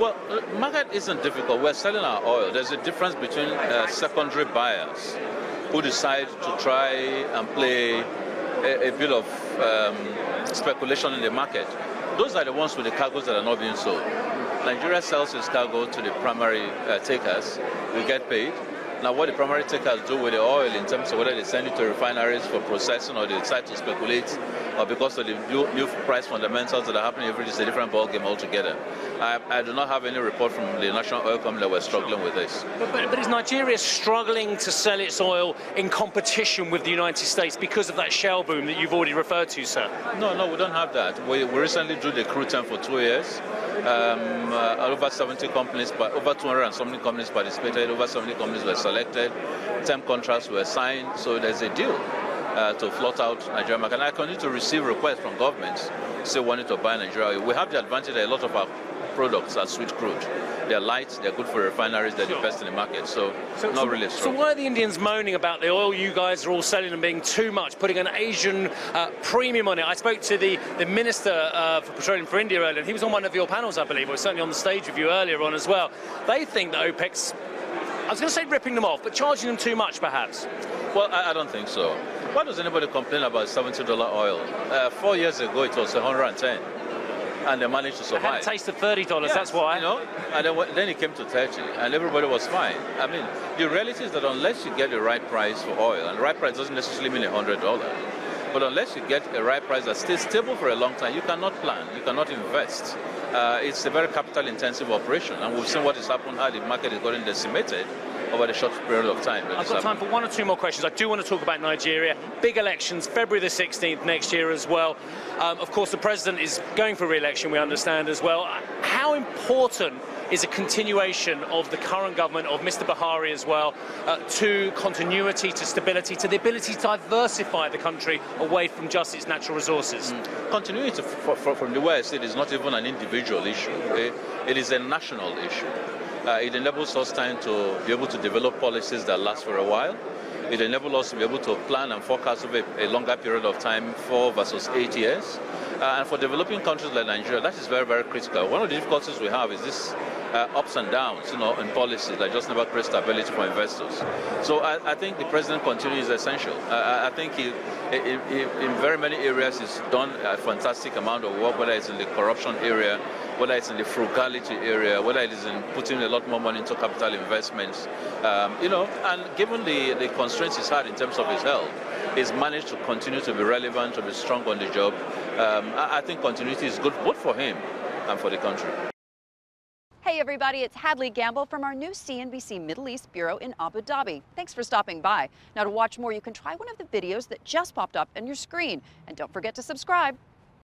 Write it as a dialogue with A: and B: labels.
A: Well, the market isn't difficult. We're selling our oil. There's a difference between secondary buyers who decide to try and play a bit of speculation in the market. Those are the ones with the cargoes that are not being sold. Nigeria sells its cargo to the primary takers. We get paid. Now, what the primary takers do with the oil in terms of whether they send it to refineries for processing or they decide to speculate, or because of the new price fundamentals that are happening every day, is a different ballgame altogether. I do not have any report from the national oil company that we're struggling with this.
B: But is Nigeria struggling to sell its oil in competition with the United States because of that shale boom that you've already referred to, sir?
A: No, we don't have that. We recently drew the crude term for 2 years. Over 70 companies, over 200 and something companies participated, over 70 companies were selected, 10 contracts were signed, so there's a deal to float out Nigeria market. And I continue to receive requests from governments still wanting to buy Nigeria. We have the advantage that a lot of our products are sweet crude. They're light, they're good for refineries, they're the best in the market, so not really strong.
B: So why are the Indians moaning about the oil you guys are all selling and being too much, putting an Asian premium on it? I spoke to the Minister for Petroleum for India earlier, and he was on one of your panels, I believe, or certainly on the stage with you earlier on as well. They think that OPEC's, I was going to say ripping them off, but charging them too much, perhaps.
A: Well, I don't think so. Why does anybody complain about $70 oil? 4 years ago, it was 110. And they managed to survive.
B: It had a taste of $30, yes, that's why.
A: You know, and then it came to 30, and everybody was fine. I mean, the reality is that unless you get the right price for oil, and the right price doesn't necessarily mean $100, but unless you get a right price that stays stable for a long time, you cannot plan, you cannot invest. It's a very capital-intensive operation, and we've seen what has happened, how the market is getting decimated over the short period of time.
B: I've got time for one or two more questions. I do want to talk about Nigeria. Big elections, February the 16th next year as well. Of course, the president is going for re-election, we understand as well. How important is a continuation of the current government, of Mr. Buhari as well, to continuity, to stability, to the ability to diversify the country away from just its natural resources?
A: Continuity, from the way I see it, is not even an individual issue. It is a national issue. It enables us time to be able to develop policies that last for a while. It enables us to be able to plan and forecast over a longer period of time, 4 versus 8 years. And for developing countries like Nigeria, that is very, very critical. One of the difficulties we have is this ups and downs, in policies that just never create stability for investors. So I think the president continues is essential. I think in very many areas he's done a fantastic amount of work, whether it's in the corruption area, whether it's in the frugality area, whether it is in putting a lot more money into capital investments, and given the constraints he's had in terms of his health, he's managed to continue to be relevant, to be strong on the job. I think continuity is good both for him and for the country.
C: Hey everybody, it's Hadley Gamble from our new CNBC Middle East Bureau in Abu Dhabi. Thanks for stopping by. Now to watch more, you can try one of the videos that just popped up on your screen. And don't forget to subscribe.